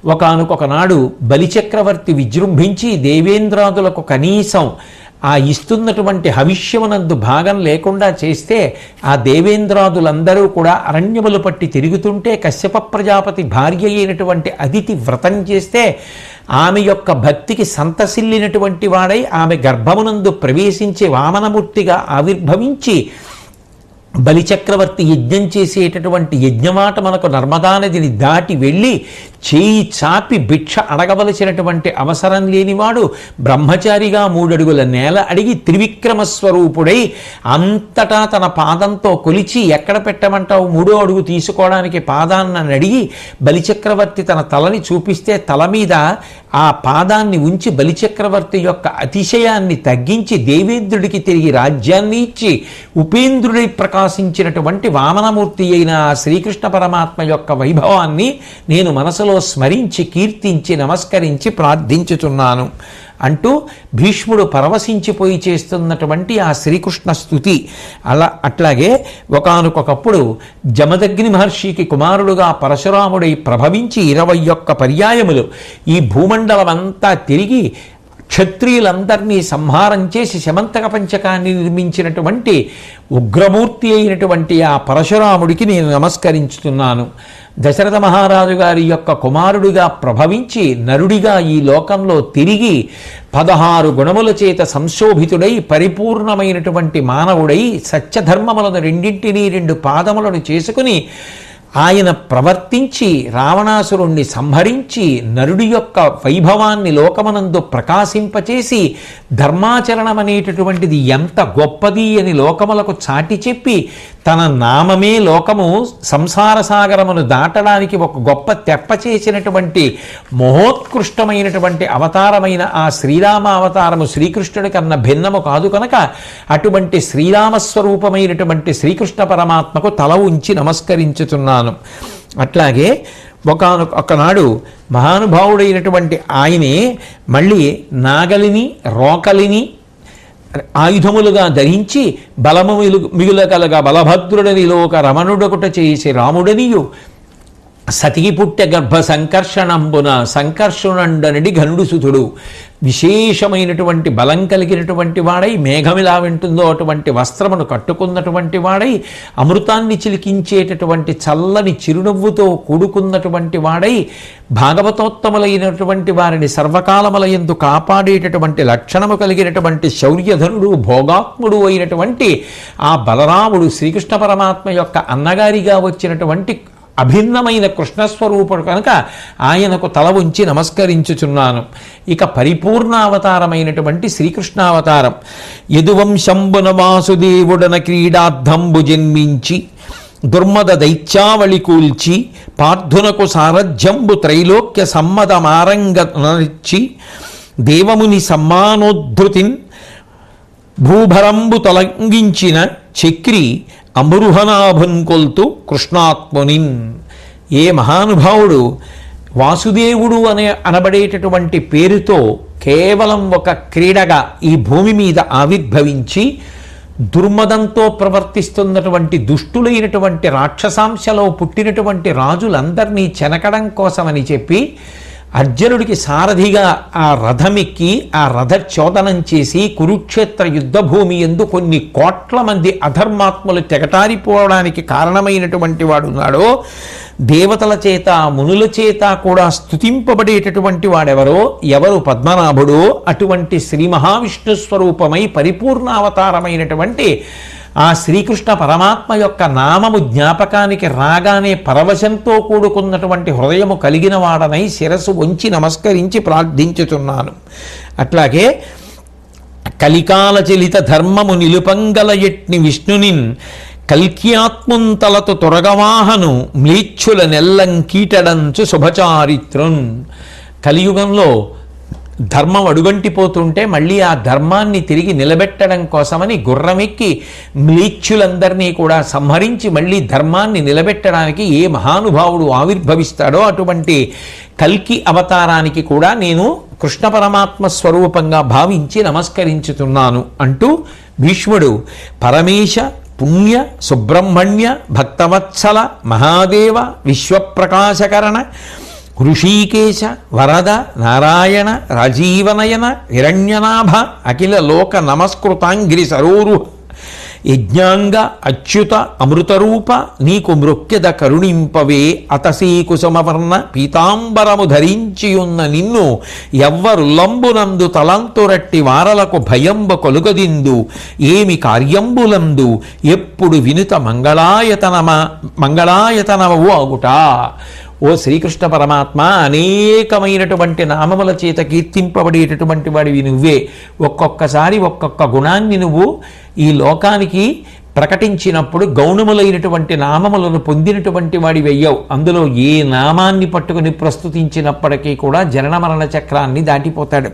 ఒకానొకనాడు బలిచక్రవర్తి విజృంభించి దేవేంద్రాదులకు కనీసం ఆ ఇస్తున్నటువంటి హవిష్యమునందు భాగం లేకుండా చేస్తే ఆ దేవేంద్రాదులందరూ కూడా అరణ్యములు పట్టి తిరుగుతుంటే కశ్యప ప్రజాపతి భార్య అయినటువంటి అదితి వ్రతం చేస్తే ఆమె యొక్క భక్తికి సంతసిల్లినటువంటి వాడై ఆమె గర్భమునందు ప్రవేశించి వామనమూర్తిగా ఆవిర్భవించి బలిచక్రవర్తి యజ్ఞం చేసేటటువంటి యజ్ఞమాట మనకు నర్మదా నదిని దాటి వెళ్ళి చేయి చాపి భిక్ష అడగవలసినటువంటి అవసరం లేనివాడు బ్రహ్మచారిగా 3 అడుగుల నేల అడిగి త్రివిక్రమ స్వరూపుడై అంతటా తన పాదంతో కొలిచి ఎక్కడ పెట్టమంటావు 3వ అడుగు తీసుకోవడానికి పాదాన్ని అడిగి బలిచక్రవర్తి తన తలని చూపిస్తే తల మీద ఆ పాదాన్ని ఉంచి బలిచక్రవర్తి యొక్క అతిశయాన్ని తగ్గించి దేవేంద్రుడికి తిరిగి రాజ్యాన్ని ఇచ్చి ఉపేంద్రుడి ప్రకాశించినటువంటి వామనమూర్తి అయిన శ్రీకృష్ణ పరమాత్మ యొక్క వైభవాన్ని నేను మనసులో స్మరించి కీర్తించి నమస్కరించి ప్రార్థించుతున్నాను అంటూ భీష్ముడు పరవశించిపోయి చేస్తున్నటువంటి ఆ శ్రీకృష్ణ స్తుతి. అట్లాగే ఒకానొకప్పుడు జమదగ్ని మహర్షికి కుమారుడుగా పరశురాముడై ప్రభవించి 21 పర్యాయములు ఈ భూమండలమంతా తిరిగి క్షత్రియులందరినీ సంహారం చేసి శమంతక పంచకాన్ని నిర్మించినటువంటి ఉగ్రమూర్తి అయినటువంటి ఆ పరశురాముడికి నేను నమస్కరించుతున్నాను. దశరథ మహారాజు గారి యొక్క కుమారుడిగా ప్రభవించి నరుడిగా ఈ లోకంలో తిరిగి 16 గుణముల చేత సంశోభితుడై పరిపూర్ణమైనటువంటి మానవుడై సత్యధర్మములను రెండింటినీ 2 పాదములను చేసుకుని ఆయన ప్రవర్తించి రావణాసురుణ్ణి సంహరించి నరుడి యొక్క వైభవాన్ని లోకమనందు ప్రకాశింపచేసి ధర్మాచరణం అనేటటువంటిది ఎంత గొప్పది అని లోకములకు చాటి చెప్పి తన నామమే లోకము సంసార సాగరమును దాటడానికి ఒక గొప్ప తెప్ప చేసినటువంటి మహోత్కృష్టమైనటువంటి అవతారమైన ఆ శ్రీరామ అవతారము శ్రీకృష్ణుడి కన్నా భిన్నము కాదు కనుక అటువంటి శ్రీరామస్వరూపమైనటువంటి శ్రీకృష్ణ పరమాత్మకు తల ఉంచి నమస్కరించుతున్నాను. అట్లాగే ఒకనాడు మహానుభావుడైనటువంటి ఆయనే మళ్ళీ నాగలిని రోకలిని ఆయుధములుగా ధరించి బలము మిగులగలగా బలభద్రుడని లోక రమణుడొకట చేసి రాముడనియు సతికి పుట్టె గర్భ సంకర్షణంబున సంకర్షణుండనడి ఘనుడు సుతుడు విశేషమైనటువంటి బలం కలిగినటువంటి వాడై మేఘమిలా వింటుందో అటువంటి వస్త్రమును కట్టుకున్నటువంటి వాడై అమృతాన్ని చిలికించేటటువంటి చల్లని చిరునవ్వుతో కూడుకున్నటువంటి వాడై భాగవతోత్తములైనటువంటి వారిని సర్వకాలములయందు కాపాడేటటువంటి లక్షణము కలిగినటువంటి శౌర్యధనుడు భోగాత్ముడు అయినటువంటి ఆ బలరాముడు శ్రీకృష్ణ పరమాత్మ యొక్క అన్నగారిగా వచ్చినటువంటి అభిన్నమైన కృష్ణస్వరూపుడు కనుక ఆయనకు తల ఉంచి నమస్కరించుచున్నాను. ఇక పరిపూర్ణావతారమైనటువంటి శ్రీకృష్ణావతారం యదువంశంబున వాసుదేవుడన క్రీడార్థంబు జన్మించి దుర్మద దైత్యావళి కూల్చి పార్థునకు సారథ్యంబు త్రైలోక్య సమ్మతమారంగనిచ్చి దేవముని సమ్మానోద్ధృతిన్ భూభరంబు తొలగించిన చక్రి అమృహనాభున్ కొల్తు కృష్ణాత్మునిన్. ఏ మహానుభావుడు వాసుదేవుడు అనబడేటటువంటి పేరుతో కేవలం ఒక క్రీడగా ఈ భూమి మీద ఆవిర్భవించి దుర్మదంతో ప్రవర్తిస్తున్నటువంటి దుష్టులైనటువంటి రాక్షసాంశలో పుట్టినటువంటి రాజులందరినీ చెనకడం కోసమని చెప్పి అర్జునుడికి సారథిగా ఆ రథమెక్కి ఆ రథచోదనం చేసి కురుక్షేత్ర యుద్ధభూమి యందు కొన్ని కోట్ల మంది అధర్మాత్మలు తెగటారిపోవడానికి కారణమైనటువంటి వాడున్నాడో దేవతల చేత మునుల చేత కూడా స్తుతింపబడేటటువంటి వాడెవరో ఎవరు పద్మనాభుడో అటువంటి శ్రీ మహావిష్ణు స్వరూపమై పరిపూర్ణావతారమైనటువంటి ఆ శ్రీకృష్ణ పరమాత్మ యొక్క నామము జ్ఞాపకానికి రాగానే పరవశంతో కూడుకున్నటువంటి హృదయము కలిగిన వాడనై శిరస్సు వంచి నమస్కరించి ప్రార్థించుతున్నాను. అట్లాగే కలికాల చలిత ధర్మము నిలుపంగల యట్ని విష్ణునిన్ కల్క్యాత్ముంతలతో తొరగవాహను మ్లేచ్ఛుల నెల్లం కీటడంచు శుభచారిత్రున్. కలియుగంలో ధర్మం అడుగంటిపోతుంటే మళ్ళీ ఆ ధర్మాన్ని తిరిగి నిలబెట్టడం కోసమని గుర్రమెక్కి మ్లేచ్ఛులందరినీ కూడా సంహరించి మళ్ళీ ధర్మాన్ని నిలబెట్టడానికి ఏ మహానుభావుడు ఆవిర్భవిస్తాడో అటువంటి కల్కి అవతారానికి కూడా నేను కృష్ణ పరమాత్మ స్వరూపంగా భావించి నమస్కరించుతున్నాను అంటూ భీష్ముడు పరమేశ పుణ్య సుబ్రహ్మణ్య భక్తవత్సల మహాదేవ విశ్వప్రకాశకరణ హృషీకేశ వరద నారాయణ రాజీవనయన హిరణ్యనాభ అఖిల లోక నమస్కృతాంగిరి సరోరు యజ్ఞాంగ అచ్యుత అమృతరూప నీకు మృక్యద కరుణింపవే అతసీ కుసుమవర్ణ పీతాంబరము ధరించియున్న నిన్ను ఎవ్వరుల్లంబునందు తలంతురట్టి వారలకు భయంబ కొలుగదిందు ఏమి కార్యంబులందు ఎప్పుడు వినుత మంగళాయతనము అగుట. ఓ శ్రీకృష్ణ పరమాత్మ, అనేకమైనటువంటి నామముల చేత కీర్తింపబడేటటువంటి వాడివి నువ్వే. ఒక్కొక్కసారి ఒక్కొక్క గుణాన్ని నువ్వు ఈ లోకానికి ప్రకటించినప్పుడు గౌణములైనటువంటి నామములను పొందినటువంటి వాడి వెయ్యవు. అందులో ఏ నామాన్ని పట్టుకుని ప్రస్తుతించినప్పటికీ కూడా జనన మరణ చక్రాన్ని దాటిపోతాడు.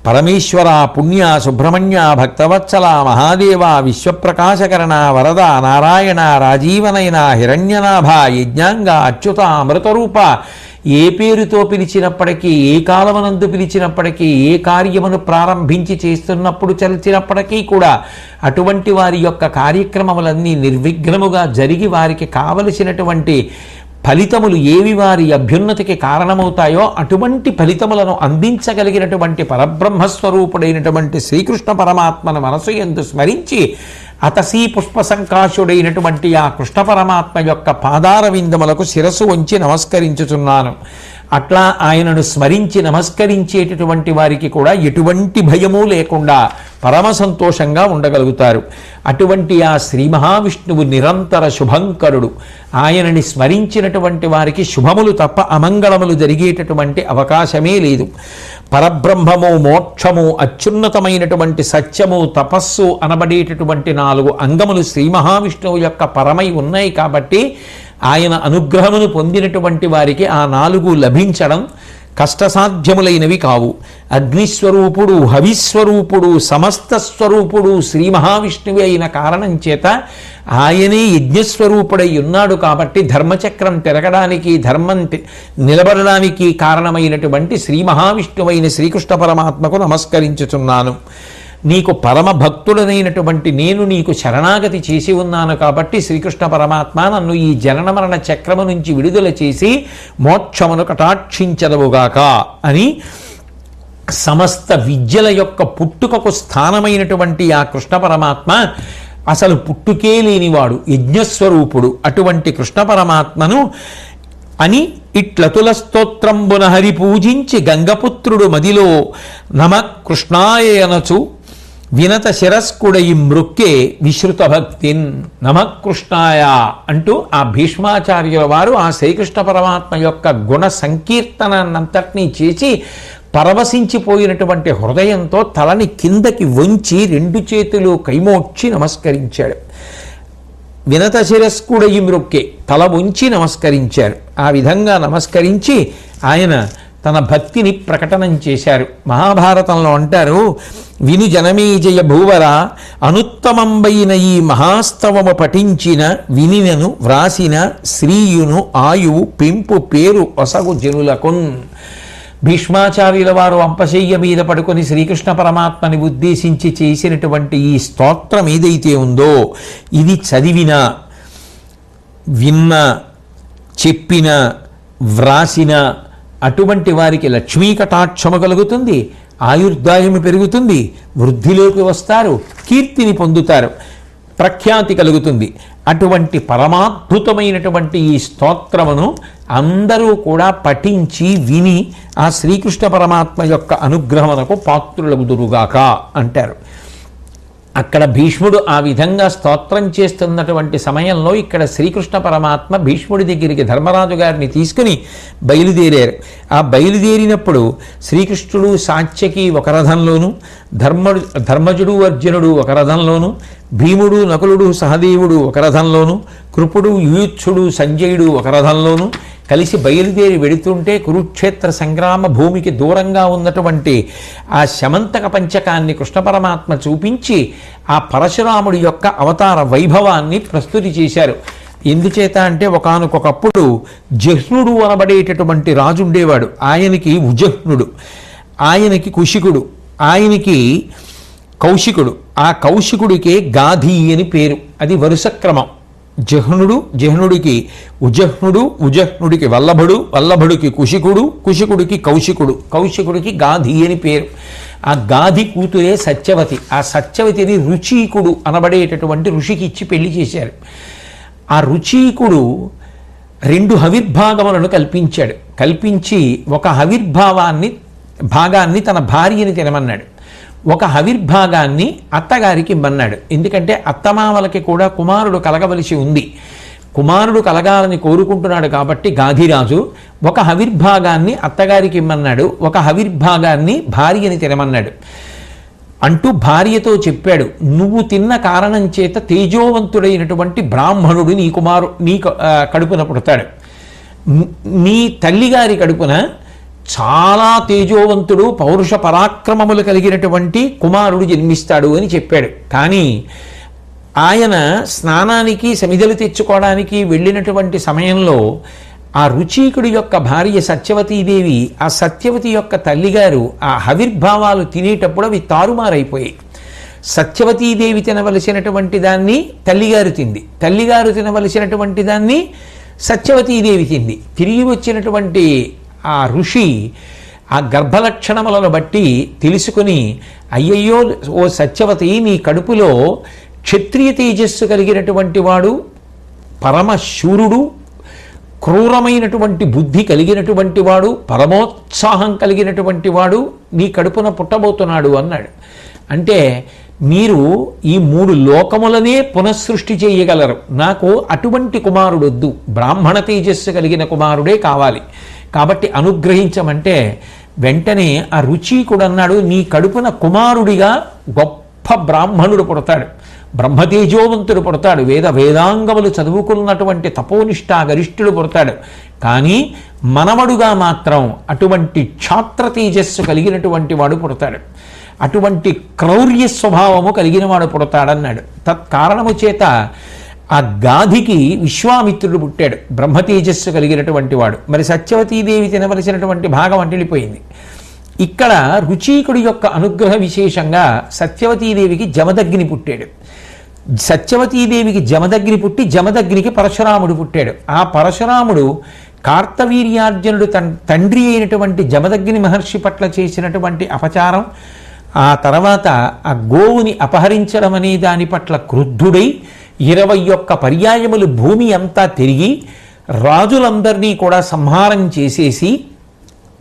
పరమేశ్వర, పుణ్య, సుబ్రహ్మణ్య, భక్తవత్సల, మహాదేవ, విశ్వప్రకాశకరణ, వరద, నారాయణ, రాజీవనయన, హిరణ్యనాభ, యజ్ఞాంగ, అచ్యుత, అమృతరూప, ఏ పేరుతో పిలిచినప్పటికీ, ఏ కాలమనందు పిలిచినప్పటికీ, ఏ కార్యమును ప్రారంభించి చేస్తున్నప్పుడు చలిచినప్పటికీ కూడా అటువంటి వారి యొక్క కార్యక్రమములన్నీ నిర్విఘ్నముగా జరిగి వారికి కావలసినటువంటి ఫలితములు ఏవి వారి అభ్యున్నతికి కారణమవుతాయో అటువంటి ఫలితములను అందించగలిగినటువంటి పరబ్రహ్మస్వరూపుడైనటువంటి శ్రీకృష్ణ పరమాత్మను మనసు యందు స్మరించి అతసీ పుష్ప సంకాశుడైనటువంటి ఆ కృష్ణ పరమాత్మ యొక్క పాదార విందములకు శిరస్సు వంచి నమస్కరించుచున్నాను. అట్లా ఆయనను స్మరించి నమస్కరించేటటువంటి వారికి కూడా ఎటువంటి భయము లేకుండా పరమ సంతోషంగా ఉండగలుగుతారు. అటువంటి ఆ శ్రీ మహావిష్ణువు నిరంతర శుభంకరుడు. ఆయనని స్మరించినటువంటి వారికి శుభములు తప్ప అమంగళములు జరిగేటటువంటి అవకాశమే లేదు. పరబ్రహ్మము, మోక్షము, అత్యున్నతమైనటువంటి సత్యము, తపస్సు అనబడేటటువంటి 4 అంగములు శ్రీ మహావిష్ణువు యొక్క పరమై ఉన్నాయి కాబట్టి ఆయన అనుగ్రహమును పొందినటువంటి వారికి ఆ 4 లభించడం కష్టసాధ్యములైనవి కావు. అగ్నిస్వరూపుడు, హవిస్వరూపుడు, సమస్త స్వరూపుడు శ్రీ మహావిష్ణువు అయిన కారణం చేత ఆయనే యజ్ఞస్వరూపుడై ఉన్నాడు కాబట్టి ధర్మచక్రం తిరగడానికి, ధర్మం నిలబడడానికి కారణమైనటువంటి శ్రీ మహావిష్ణువైన శ్రీకృష్ణ పరమాత్మకు నమస్కరించుచున్నాను. నీకు పరమ భక్తుడనైనటువంటి నేను నీకు శరణాగతి చేసి ఉన్నాను కాబట్టి శ్రీకృష్ణ పరమాత్మ నన్ను ఈ జనన మరణ చక్రము నుంచి విడుదల చేసి మోక్షమును కటాక్షించదవుగాక అని సమస్త విద్యల యొక్క పుట్టుకకు స్థానమైనటువంటి ఆ కృష్ణ పరమాత్మ అసలు పుట్టుకే లేనివాడు, యజ్ఞస్వరూపుడు. అటువంటి కృష్ణ పరమాత్మను అని ఇట్లతుల స్తోత్రంబున హరి పూజించి గంగపుత్రుడు మదిలో నమ కృష్ణాయనచు వినత శిరస్కుడై మృక్కే విశ్రుత భక్తిన్. నమకృష్ణాయ అంటూ ఆ భీష్మాచార్యుల వారు ఆ శ్రీకృష్ణ పరమాత్మ యొక్క గుణ సంకీర్తనాన్నంతటినీ చేసి పరవశించిపోయినటువంటి హృదయంతో తలని కిందకి వంచి 2 చేతులు కైమోడ్చి నమస్కరించాడు. వినత శిరస్కుడై మృక్కే, తల ఉంచి నమస్కరించారు. ఆ విధంగా నమస్కరించి ఆయన తన భక్తిని ప్రకటనం చేశారు. మహాభారతంలో అంటారు, విను జనమేజయ భూవర అనుత్తమంబైన ఈ మహాస్తవము పఠించిన వినినను వ్రాసిన శ్రీయును ఆయువు పెంపు పేరు ఒసగు జనులకున్. భీష్మాచార్యుల వారు అంపశయ్య మీద పడుకొని శ్రీకృష్ణ పరమాత్మని ఉద్దేశించి చేసినటువంటి ఈ స్తోత్రం ఏదైతే ఉందో ఇది చదివిన, విన్న, చెప్పిన, వ్రాసిన అటువంటి వారికి లక్ష్మీ కటాక్షము కలుగుతుంది, ఆయుర్దాయము పెరుగుతుంది, వృద్ధిలోకి వస్తారు, కీర్తిని పొందుతారు, ప్రఖ్యాతి కలుగుతుంది. అటువంటి పరమాద్భుతమైనటువంటి ఈ స్తోత్రమును అందరూ కూడా పఠించి విని ఆ శ్రీకృష్ణ పరమాత్మ యొక్క అనుగ్రహమునకు పాత్రులగుదురుగాక అంటారు. అక్కడ భీష్ముడు ఆ విధంగా స్తోత్రం చేస్తున్నటువంటి సమయంలో ఇక్కడ శ్రీకృష్ణ పరమాత్మ భీష్ముడి దగ్గరికి ధర్మరాజు గారిని తీసుకుని బయలుదేరారు. ఆ బయలుదేరినప్పుడు శ్రీకృష్ణుడు సాత్యకి ఒక రథంలోను, ధర్మజుడు అర్జునుడు ఒక రథంలోను, భీముడు నకులుడు సహదేవుడు ఒక రథంలోను, కృపుడు యూయుత్సుడు సంజయుడు ఒక రథంలోను కలిసి బయలుదేరి వెడుతుంటే కురుక్షేత్ర సంగ్రామ భూమికి దూరంగా ఉన్నటువంటి ఆ శమంతక పంచకాన్ని కృష్ణ పరమాత్మ చూపించి ఆ పరశురాముడి యొక్క అవతార వైభవాన్ని ప్రస్తుతి చేశారు. ఎందుచేత అంటే ఒకానొకప్పుడు జహ్నుడు అనబడేటటువంటి రాజు ఉండేవాడు. ఆయనకి ఉజహ్నుడు, ఆయనకి కుశికుడు, ఆయనకి కౌశికుడు. ఆ కౌశికుడికే గాధి అని పేరు. అది వరుస క్రమం. జహ్నుడు, జహ్నుడికి ఉజహ్నుడు, ఉజహ్నుడికి వల్లభుడు, వల్లభుడికి కుశికుడు, కుశికుడికి కౌశికుడు, కౌశికుడికి గాధి అని పేరు. ఆ గాధి కూతురే సత్యవతి. ఆ సత్యవతిని రుచీకుడు అనబడేటటువంటి ఋషికి ఇచ్చి పెళ్లి చేశారు. ఆ రుచీకుడు 2 హవిర్భాగములను కల్పించాడు. కల్పించి ఒక భాగాన్ని తన భార్యని తినమన్నాడు, ఒక హవిర్భాగాన్ని అత్తగారికి ఇమ్మన్నాడు. ఎందుకంటే అత్తమామలకి కూడా కుమారుడు కలగవలసి ఉంది, కుమారుడు కలగాలని కోరుకుంటున్నాడు. కాబట్టి గాధిరాజు ఒక హవిర్భాగాన్ని అత్తగారికి ఇమ్మన్నాడు, ఒక హవిర్భాగాన్ని భార్యని తినమన్నాడు. అంటూ భార్యతో చెప్పాడు, నువ్వు తిన్న కారణం చేత తేజోవంతుడైనటువంటి బ్రాహ్మణుడు నీ కడుపున పుడతాడు. నీ తల్లిగారి కడుపున చాలా తేజోవంతుడు, పౌరుష పరాక్రమములు కలిగినటువంటి కుమారుడు జన్మిస్తాడు అని చెప్పాడు. కానీ ఆయన స్నానానికి సమిధలు తెచ్చుకోవడానికి వెళ్ళినటువంటి సమయంలో ఆ రుచీకుడి యొక్క భార్య సత్యవతీదేవి, ఆ సత్యవతి యొక్క తల్లిగారు ఆ హవిర్భావాలు తినేటప్పుడు అవి తారుమారైపోయాయి. సత్యవతీదేవి తినవలసినటువంటి దాన్ని తల్లిగారు తింది, తల్లిగారు తినవలసినటువంటి దాన్ని సత్యవతీదేవి తింది. తిరిగి వచ్చినటువంటి ఆ ఋషి ఆ గర్భలక్షణములను బట్టి తెలుసుకుని, అయ్యయ్యో ఓ సత్యవతి, నీ కడుపులో క్షత్రియ తేజస్సు కలిగినటువంటి వాడు, పరమశూరుడు, క్రూరమైనటువంటి బుద్ధి కలిగినటువంటి వాడు, పరమోత్సాహం కలిగినటువంటి వాడు నీ కడుపున పుట్టబోతున్నాడు అన్నాడు. అంటే మీరు ఈ 3 లోకములనే పునఃసృష్టి చేయగలరు, నాకు అటువంటి కుమారుడొద్దు, బ్రాహ్మణ తేజస్సు కలిగిన కుమారుడే కావాలి, కాబట్టి అనుగ్రహించమంటే వెంటనే ఆ రుచీకుడు అన్నాడు, నీ కడుపున కుమారుడిగా గొప్ప బ్రాహ్మణుడు పుడతాడు, బ్రహ్మతేజోవంతుడు పుడతాడు, వేదాంగములు చదువుకున్నటువంటి తపోనిష్ఠా గరిష్ఠుడు పుడతాడు. కానీ మనవడుగా మాత్రం అటువంటి క్షాత్ర తేజస్సు కలిగినటువంటి వాడు పుడతాడు, అటువంటి క్రౌర్య స్వభావము కలిగిన వాడు పుడతాడన్నాడు. తత్కారణము చేత ఆ గాధికి విశ్వామిత్రుడు పుట్టాడు, బ్రహ్మతేజస్సు కలిగినటువంటి వాడు. మరి సత్యవతీదేవి తినవలసినటువంటి భాగం అంటిలిపోయింది. ఇక్కడ రుచీకుడి యొక్క అనుగ్రహ విశేషంగా సత్యవతీదేవికి జమదగ్ని పుట్టాడు. సత్యవతీదేవికి జమదగ్ని పుట్టి జమదగ్నికి పరశురాముడు పుట్టాడు. ఆ పరశురాముడు కార్తవీర్యార్జునుడు తండ్రి అయినటువంటి జమదగ్ని మహర్షి పట్ల చేసినటువంటి అపచారం, ఆ తర్వాత ఆ గోవుని అపహరించడం అనే దాని పట్ల క్రుద్ధుడై 21 పర్యాయములు భూమి అంతా తిరిగి రాజులందరినీ కూడా సంహారం చేసేసి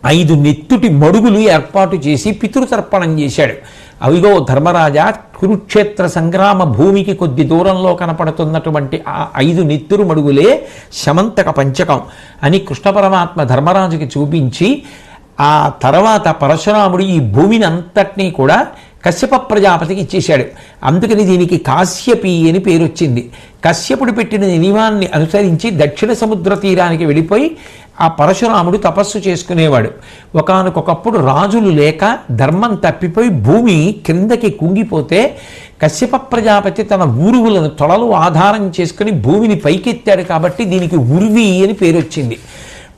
5 నెత్తుటి మడుగులు ఏర్పాటు చేసి పితృతర్పణం చేశాడు. అవిగో ధర్మరాజా, కురుక్షేత్ర సంగ్రామ భూమికి కొద్ది దూరంలో కనపడుతున్నటువంటి ఆ 5 నెత్తురు మడుగులే శమంతక పంచకం అని కృష్ణ పరమాత్మ ధర్మరాజుకి చూపించి, ఆ తర్వాత పరశురాముడు ఈ భూమిని అంతటినీ కూడా కశ్యప ప్రజాపతికి ఇచ్చేశాడు. అందుకని దీనికి కాశ్యపి అని పేరు వచ్చింది. కశ్యపుడు పెట్టిన నియమాన్ని అనుసరించి దక్షిణ సముద్ర తీరానికి వెళ్ళిపోయి ఆ పరశురాముడు తపస్సు చేసుకునేవాడు. ఒకానొకప్పుడు రాజులు లేక ధర్మం తప్పిపోయి భూమి క్రిందకి కుంగిపోతే కశ్యప ప్రజాపతి తన ఊరువులను తొడలు ఆధారం చేసుకుని భూమిని పైకెత్తాడు. కాబట్టి దీనికి ఉర్వి అని పేరు వచ్చింది.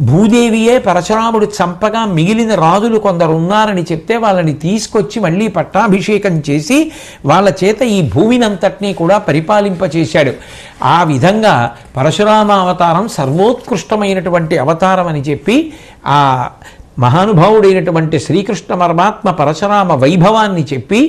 భూదేవియే పరశురాముడు చంపగా మిగిలిన రాజులు కొందరు ఉన్నారని చెప్తే వాళ్ళని తీసుకొచ్చి మళ్ళీ పట్టాభిషేకం చేసి వాళ్ళ చేత ఈ భూమినంతటినీ కూడా పరిపాలింపచేశాడు. ఆ విధంగా పరశురామ అవతారం సర్వోత్కృష్టమైనటువంటి అవతారం అని చెప్పి ఆ మహానుభావుడైనటువంటి శ్రీకృష్ణ పరమాత్మ పరశురామ వైభవాన్ని చెప్పి,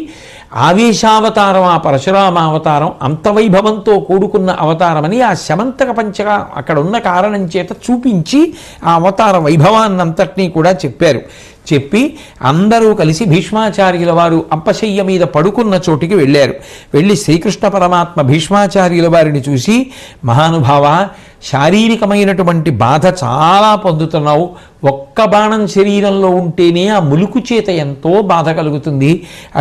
ఆవేశావతారం ఆ పరశురామ అవతారం అంత వైభవంతో కూడుకున్న అవతారమని ఆ శమంతక పంచక అక్కడ ఉన్న కారణం చేత చూపించి ఆ అవతార వైభవాన్నంతటినీ కూడా చెప్పారు. చెప్పి అందరూ కలిసి భీష్మాచార్యుల వారు అప్పశయ్య మీద పడుకున్న చోటికి వెళ్ళారు. వెళ్ళి శ్రీకృష్ణ పరమాత్మ భీష్మాచార్యుల వారిని చూసి, మహానుభావ, శారీరకమైనటువంటి బాధ చాలా పొందుతున్నావు, ఒక్క బాణం శరీరంలో ఉంటేనే ఆ ములుకు చేత ఎంతో బాధ కలుగుతుంది,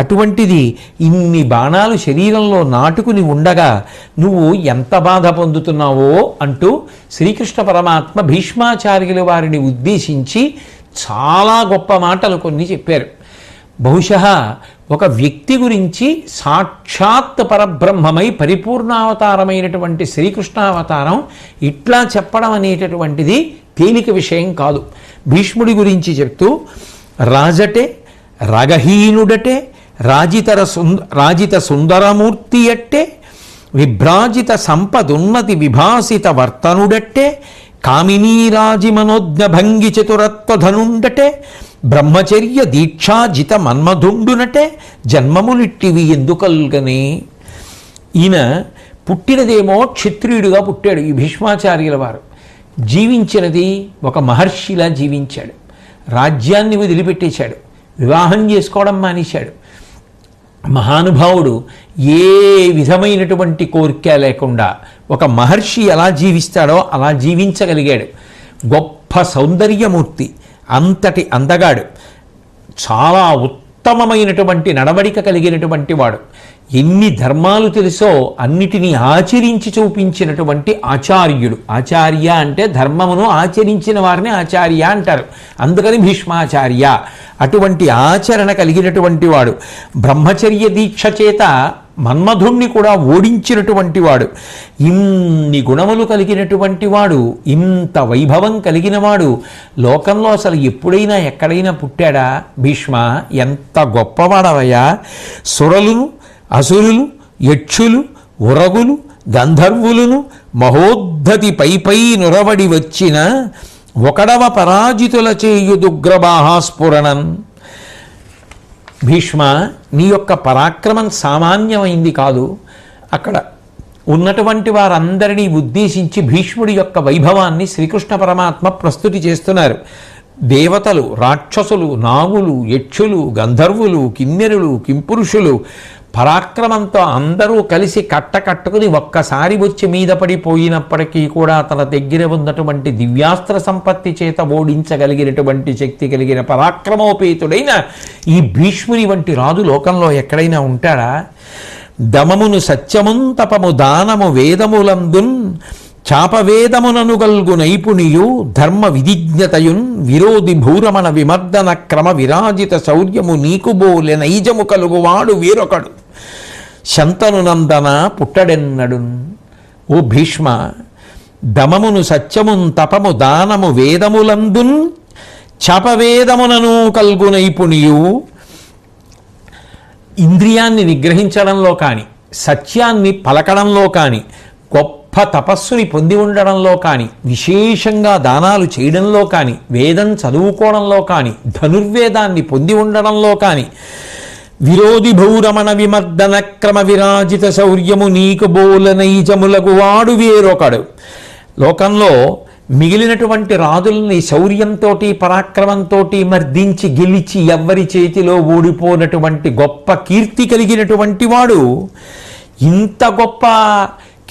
అటువంటిది ఇన్ని బాణాలు శరీరంలో నాటుకుని ఉండగా నువ్వు ఎంత బాధ పొందుతున్నావో అంటూ శ్రీకృష్ణ పరమాత్మ భీష్మాచార్యుల వారిని ఉద్దేశించి చాలా గొప్ప మాటలు కొన్ని చెప్పారు. బహుశः ఒక వ్యక్తి గురించి సాక్షాత్ పరబ్రహ్మమై పరిపూర్ణావతారమైనటువంటి శ్రీకృష్ణావతారం ఇట్లా చెప్పడం అనేటటువంటిది తేలిక విషయం కాదు. భీష్ముడి గురించి చెప్తూ, రాజటే, రగహీనుడటే, రాజిత సుందరమూర్తి అట్టే, విభ్రాజిత సంపదున్నతి విభాసిత వర్తనుడట్టే కామినీరాజి మనోజ్ఞ భంగి చతురత్వధనుండటే బ్రహ్మచర్య దీక్షాజిత మన్మధుండునటే జన్మములిట్టివి ఎందుకల్గనే. ఈయన పుట్టినదేమో క్షత్రియుడిగా పుట్టాడు ఈ భీష్మాచార్యుల వారు. జీవించినది ఒక మహర్షిలా జీవించాడు. రాజ్యాన్ని వదిలిపెట్టేశాడు, వివాహం చేసుకోవడం మానేశాడు. మహానుభావుడు ఏ విధమైనటువంటి కోరిక లేకుండా ఒక మహర్షి ఎలా జీవిస్తాడో అలా జీవించగలిగాడు. గొప్ప సౌందర్యమూర్తి, అంతటి అందగాడు, చాలా ఉత్తమమైనటువంటి నడవడిక కలిగినటువంటి వాడు. ఎన్ని ధర్మాలు తెలుసో అన్నిటినీ ఆచరించి చూపించినటువంటి ఆచార్యుడు. ఆచార్య అంటే ధర్మమును ఆచరించిన వారిని ఆచార్య అంటారు, అందుకని భీష్మాచార్య. అటువంటి ఆచరణ కలిగినటువంటి వాడు, బ్రహ్మచర్య దీక్ష చేత మన్మధుణ్ణి కూడా ఓడించినటువంటి వాడు, ఇన్ని గుణములు కలిగినటువంటి వాడు, ఇంత వైభవం కలిగిన వాడు లోకంలో అసలు ఎప్పుడైనా ఎక్కడైనా పుట్టాడా? భీష్మ ఎంత గొప్పవాడవయ్యా! సురలును అసురులు యక్షులు ఉరగులు గంధర్వులను మహోద్ధతి పైపై నురవడి వచ్చిన ఒకడవ పరాజితుల చేయుదుగ్రబాహాస్ఫురణం. భీష్మ, నీ యొక్క పరాక్రమం సామాన్యమైంది కాదు. అక్కడ ఉన్నటువంటి వారందరినీ ఉద్దేశించి భీష్ముడి యొక్క వైభవాన్ని శ్రీకృష్ణ పరమాత్మ ప్రస్తుతి చేస్తున్నారు. దేవతలు, రాక్షసులు, నాగులు, యక్షులు, గంధర్వులు, కిన్నెరులు, కింపురుషులు పరాక్రమంతో అందరూ కలిసి కట్టుకుని ఒక్కసారి వచ్చి మీద పడిపోయినప్పటికీ కూడా తన దగ్గర ఉన్నటువంటి దివ్యాస్త్ర సంపత్తి చేత ఓడించగలిగినటువంటి శక్తి కలిగిన పరాక్రమోపేతుడైన ఈ భీష్ముని వంటి రాజు లోకంలో ఎక్కడైనా ఉంటాడా? దమమును సత్యమున్ తపము దానము వేదములందున్ చాపవేదముననుగల్గు నైపుణియు ధర్మ విధిజ్ఞతయున్ విరోధి భూరమణ విమర్దన క్రమ విరాజిత శౌర్యము నీకుబోలె నైజము కలుగువాడు వీరొకడు శంతను నందన పుట్టడెన్నడున్. ఓ భీష్మ, దమమును సత్యమున్ తపము దానము వేదములందున్ చాపవేదమునను కల్గు నైపుణియు, ఇంద్రియాన్ని నిగ్రహించడంలో కానీ, సత్యాన్ని పలకడంలో కానీ, గొప్ప తపస్సుని పొంది ఉండడంలో కానీ, విశేషంగా దానాలు చేయడంలో కానీ, వేదం చదువుకోవడంలో కానీ, ధనుర్వేదాన్ని పొంది ఉండడంలో కానీ, విరోధి భౌరమణ విమర్దన క్రమ విరాజిత శౌర్యము నీకు బోల నైజములకు వాడు వేరొకడు. లోకంలో మిగిలినటువంటి రాజుల్ని శౌర్యంతో పరాక్రమంతో మర్దించి గెలిచి ఎవ్వరి చేతిలో ఓడిపోనటువంటి గొప్ప కీర్తి కలిగినటువంటి వాడు, ఇంత గొప్ప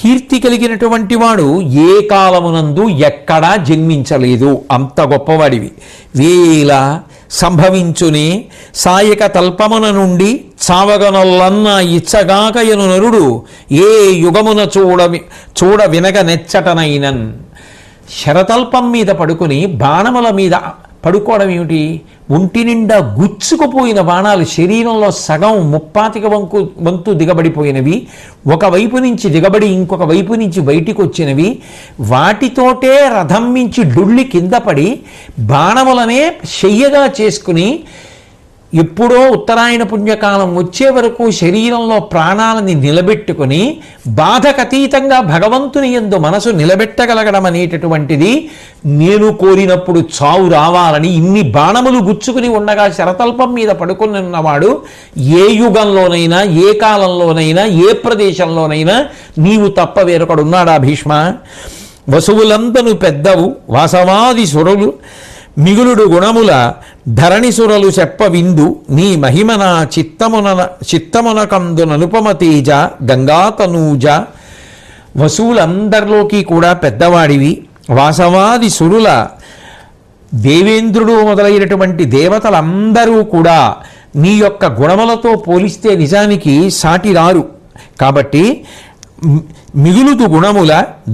కీర్తి కలిగినటువంటి వాడు ఏ కాలమునందు ఎక్కడా జన్మించలేదు. అంత గొప్పవాడివి. వేల సంభవించునే సాయక తల్పమున నుండి చావగనొల్లన్న ఇచ్చగాకయను నరుడు ఏ యుగమున చూడ వినగ నెచ్చటనైనన్. శరతల్పం మీద పడుకుని బాణముల మీద పడుకోవడం ఏమిటి? ఒంటి నిండా గుచ్చుకుపోయిన బాణాలు, శరీరంలో సగం ముప్పాతిక వంతు దిగబడిపోయినవి, ఒకవైపు నుంచి దిగబడి ఇంకొక వైపు నుంచి బయటికి వచ్చినవి, వాటితోటే రథం మించి డుళ్ళి కింద పడి బాణములనే శయ్యగా చేసుకుని ఎప్పుడో ఉత్తరాయణ పుణ్యకాలం వచ్చే వరకు శరీరంలో ప్రాణాలని నిలబెట్టుకుని బాధకతీతంగా భగవంతుని యందు మనసు నిలబెట్టగలగడం అనేటటువంటిది నేను కోరినప్పుడు చావు రావాలని ఇన్ని బాణములు గుచ్చుకుని ఉండగా శరతల్పం మీద పడుకుని ఉన్నవాడు ఏ యుగంలోనైనా, ఏ కాలంలోనైనా, ఏ ప్రదేశంలోనైనా నీవు తప్ప వేరొకడున్నాడా భీష్మ? వసువులందను పెద్దవు వాసవాది సురులు మిగులుడు గుణముల ధరణిసురలు చెప్ప విందు నీ మహిమన చిత్తమున కందు ననుపమ తేజ గంగాతనూజ. వసువులందరిలోకి కూడా పెద్దవాడివి, వాసవాది సురుల దేవేంద్రుడు మొదలైనటువంటి దేవతలందరూ కూడా నీ యొక్క గుణములతో పోలిస్తే నిజానికి సాటి రారు. కాబట్టి మిగులుతు గుణముల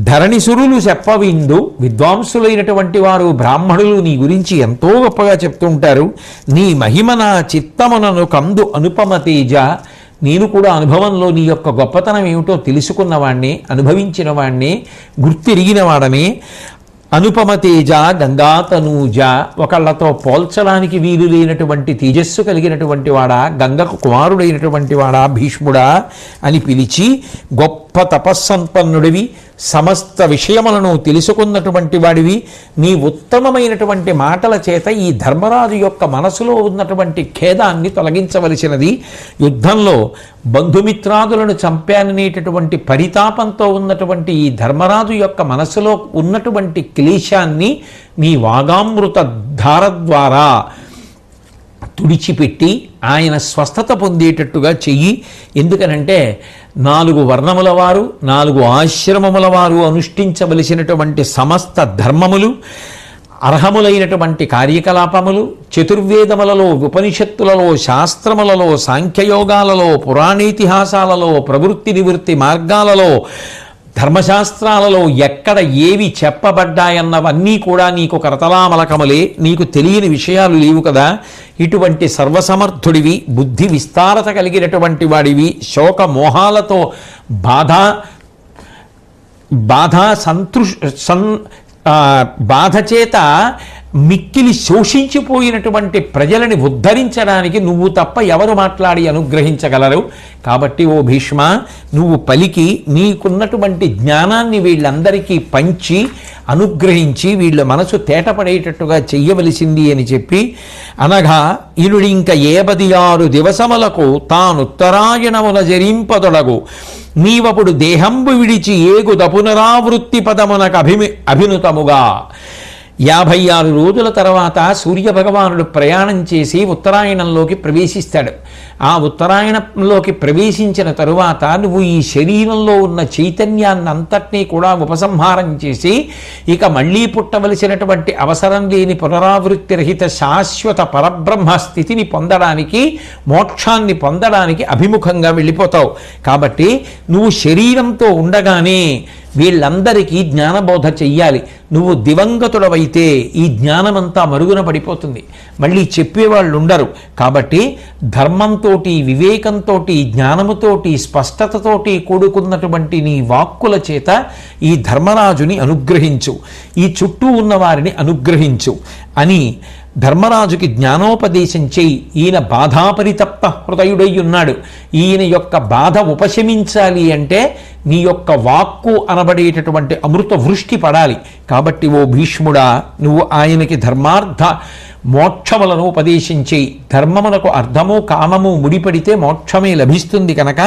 ధరణిసురులు చెప్పవిందు, విద్వాంసులైనటువంటి వారు బ్రాహ్మణులు నీ గురించి ఎంతో గొప్పగా చెప్తుంటారు. నీ మహిమన చిత్తమునను కందు అనుపమ తేజ. నేను కూడా అనుభవంలో నీ యొక్క గొప్పతనం ఏమిటో తెలుసుకున్నవాణ్ణి, అనుభవించిన వాణ్ణి, గుర్తిరిగిన వాడని. అనుపమ తేజ గంగాతనూజ, ఒకళ్ళతో పోల్చడానికి వీలు లేనటువంటి తేజస్సు కలిగినటువంటి వాడా, గంగకు కుమారుడైనటువంటి వాడా భీష్ముడా అని పిలిచి, గొప్ప తపస్సంపన్నుడివి, సమస్త విషయములను తెలుసుకున్నటువంటి వాడివి, నీ ఉత్తమమైనటువంటి మాటల చేత ఈ ధర్మరాజు యొక్క మనసులో ఉన్నటువంటి ఖేదాన్ని తొలగించవలసినది. యుద్ధంలో బంధుమిత్రాదులను చంపాననేటటువంటి పరితాపంతో ఉన్నటువంటి ఈ ధర్మరాజు యొక్క మనసులో ఉన్నటువంటి క్లేశాన్ని నీ వాగామృత ధార ద్వారా తుడిచిపెట్టి ఆయన స్వస్థత పొందేటట్టుగా చెయ్యి. ఎందుకనంటే 4 వర్ణముల వారు, 4 ఆశ్రమముల వారు అనుష్ఠించవలసినటువంటి సమస్త ధర్మములు, అర్హములైనటువంటి కార్యకలాపములు, చతుర్వేదములలో, ఉపనిషత్తులలో, శాస్త్రములలో, సాంఖ్యయోగాలలో, పురాణేతిహాసాలలో, ప్రవృత్తి నివృత్తి మార్గాలలో, ధర్మశాస్త్రాలలో ఎక్కడ ఏవి చెప్పబడ్డాయన్నవన్నీ కూడా నీకు కరతలామలకములే. నీకు తెలియని విషయాలు లేవు కదా. ఇటువంటి సర్వసమర్థుడివి, బుద్ధి విస్తారత కలిగినటువంటి వాడివి, శోక మోహాలతో బాధ చేత మిక్కిలి శోషించిపోయినటువంటి ప్రజలని ఉద్ధరించడానికి నువ్వు తప్ప ఎవరు మాట్లాడి అనుగ్రహించగలరు? కాబట్టి ఓ భీష్మ, నువ్వు పలికి నీకున్నటువంటి జ్ఞానాన్ని వీళ్ళందరికీ పంచి అనుగ్రహించి వీళ్ళ మనసు తేటపడేటట్టుగా చెయ్యవలసింది అని చెప్పి అనగా, ఇనుడింక 76 దివసములకు తానుత్తరాయణమున జరింపదొడగు, నీవప్పుడు దేహంబు విడిచి ఏగుద పునరావృత్తి పదమునకు అభినుతముగా. 56 రోజుల తర్వాత సూర్యభగవానుడు ప్రయాణం చేసి ఉత్తరాయణంలోకి ప్రవేశిస్తాడు. ఆ ఉత్తరాయణంలోకి ప్రవేశించిన తరువాత నువ్వు ఈ శరీరంలో ఉన్న చైతన్యాన్ని అంతటినీ కూడా ఉపసంహారం చేసి ఇక మళ్ళీ పుట్టవలసినటువంటి అవసరం లేని పునరావృత్తి రహిత శాశ్వత పరబ్రహ్మ స్థితిని పొందడానికి, మోక్షాన్ని పొందడానికి అభిముఖంగా వెళ్ళిపోతావు. కాబట్టి నువ్వు శరీరంతో ఉండగానే వీళ్ళందరికీ జ్ఞానబోధ చెయ్యాలి. నువ్వు దివంగతుడవైతే ఈ జ్ఞానమంతా మరుగున పడిపోతుంది, మళ్ళీ చెప్పేవాళ్ళు ఉండరు. కాబట్టి ధర్మంతో, వివేకంతో, జ్ఞానముతోటి, స్పష్టతతోటి కూడుకున్నటువంటి నీ వాక్కుల చేత ఈ ధర్మరాజుని అనుగ్రహించు, ఈ చుట్టూ ఉన్న వారిని అనుగ్రహించు అని ధర్మరాజుకి జ్ఞానోపదేశం చేయి. ఈయన బాధాపరితప్త హృదయుడై ఉన్నాడు. ఈయన యొక్క బాధ ఉపశమించాలి అంటే నీ యొక్క వాక్కు అనబడేటటువంటి అమృత వృష్టి పడాలి. కాబట్టి ఓ భీష్ముడా, నువ్వు ఆయనకి ధర్మార్థ మోక్షములను ఉపదేశించి, ధర్మమునకు అర్థము కామము ముడిపడితే మోక్షమే లభిస్తుంది కనుక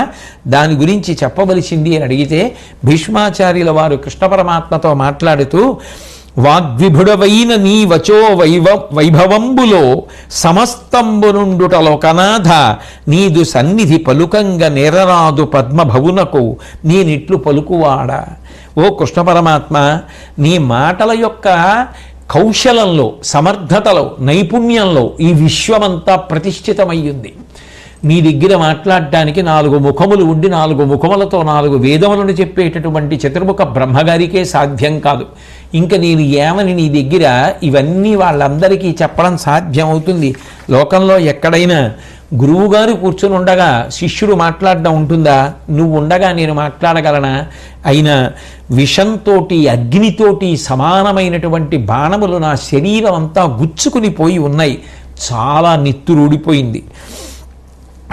దాని గురించి చెప్పవలసింది అని అడిగితే భీష్మాచార్యుల వారు కృష్ణ పరమాత్మతో మాట్లాడుతూ, వాగ్విభుడవైన నీ వచో వైభవంబులో సమస్తంబునుండుట లోకనాథ, నీదు సన్నిధి పలుకంగ నేరరాదు పద్మభవునకు నేనిట్లు పలుకువాడా. ఓ కృష్ణ పరమాత్మ, నీ మాటల యొక్క కౌశలంలో, సమర్థతలో, నైపుణ్యంలో ఈ విశ్వమంతా ప్రతిష్ఠితమయ్యింది. నీ దగ్గర మాట్లాడడానికి 4 ముఖములు ఉండి 4 ముఖములతో 4 వేదములను చెప్పేటటువంటి చతుర్ముఖ బ్రహ్మగారికే సాధ్యం కాదు. ఇంకా నేను ఏమని నీ దగ్గర ఇవన్నీ వాళ్ళందరికీ చెప్పడం సాధ్యమవుతుంది? లోకంలో ఎక్కడైనా గురువుగారు కూర్చొని ఉండగా శిష్యుడు మాట్లాడడం ఉంటుందా? నువ్వు ఉండగా నేను మాట్లాడగలనా? అయినా విషంతోటి, అగ్నితోటి సమానమైనటువంటి బాణములు నా శరీరం అంతా గుచ్చుకుని పోయి ఉన్నాయి. చాలా నెత్తురూడిపోయింది.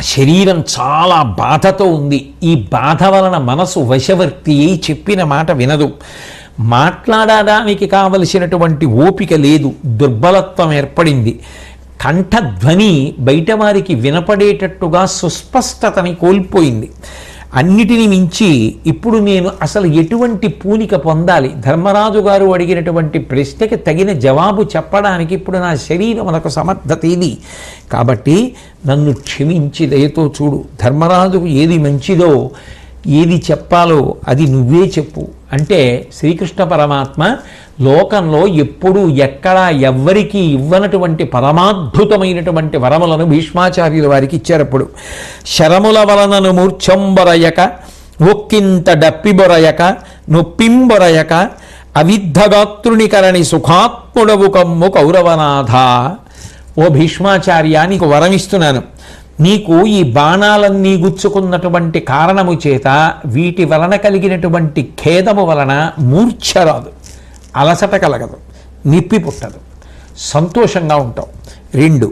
శరీరం చాలా బాధతో ఉంది. ఈ బాధ వలన మనసు వశవర్తి అయి చెప్పిన మాట వినదు. మాట్లాడడానికి కావలసినటువంటి ఓపిక లేదు. దుర్బలత్వం ఏర్పడింది. కంఠధ్వని బయట వారికి వినపడేటట్టుగా సుస్పష్టతని కోల్పోయింది. అన్నిటిని మించి ఇప్పుడు నేను అసలు ఎటువంటి పూనిక పొందాలి? ధర్మరాజు గారు అడిగినటువంటి ప్రశ్నకి తగిన జవాబు చెప్పడానికి ఇప్పుడు నా శరీరం మనకు సమర్థత ఇది. కాబట్టి నన్ను క్షమించి దయతో చూడు. ధర్మరాజుకు ఏది మంచిదో, ఏది చెప్పాలో అది నువ్వే చెప్పు అంటే శ్రీకృష్ణ పరమాత్మ లోకంలో ఎప్పుడూ ఎక్కడా ఎవ్వరికీ ఇవ్వనటువంటి పరమాద్భుతమైనటువంటి వరములను భీష్మాచార్యుల వారికి ఇచ్చారప్పుడు. శరముల వలనను మూర్ఛంబొరయక, ఒక్కింత డప్పిబొరయక, నొప్పింబొరయక, అవిద్ధగాత్రునికరణి సుఖాత్ముడవు కమ్ము కౌరవనాథ. ఓ భీష్మాచార్య, నీకు వరమిస్తున్నాను. నీకు ఈ బాణాలన్నీ గుచ్చుకున్నటువంటి కారణము చేత వీటి వలన కలిగినటువంటి ఖేదము వలన మూర్ఛ రాదు. అలసట కలగదు, నిప్పి పుట్టదు, సంతోషంగా ఉంటాం. 2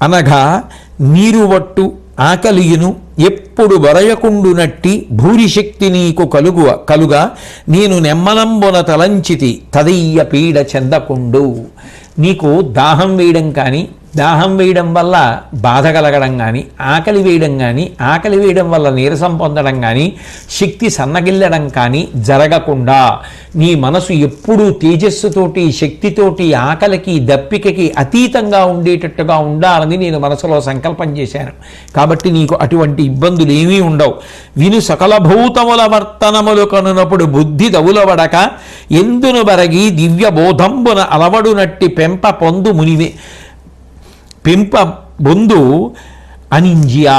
అనగా నీరు వట్టు ఆకలియును ఎప్పుడు వరయకుండునట్టి భూరిశక్తి నీకు కలుగా నేను నెమ్మలంబున తలంచితి తదయ్య పీడ చెందకుండు. నీకు దాహం వేయడం కానీ, దాహం వేయడం వల్ల బాధ కలగడం కానీ, ఆకలి వేయడం కానీ, ఆకలి వేయడం వల్ల నీరసం పొందడం కానీ, శక్తి సన్నగిల్లడం కానీ జరగకుండా నీ మనసు ఎప్పుడూ తేజస్సుతోటి, శక్తితోటి, ఆకలికి, దప్పికకి అతీతంగా ఉండేటట్టుగా ఉండాలని నేను మనసులో సంకల్పం చేశాను. కాబట్టి నీకు అటువంటి ఇబ్బందులు ఏమీ ఉండవు. విను సకల భూతముల వర్తనములు కనునప్పుడు బుద్ధి దవులవడక ఎందును బరగి దివ్య బోధంబున అలవడునట్టి పెంప బొందు అనింజ్యా.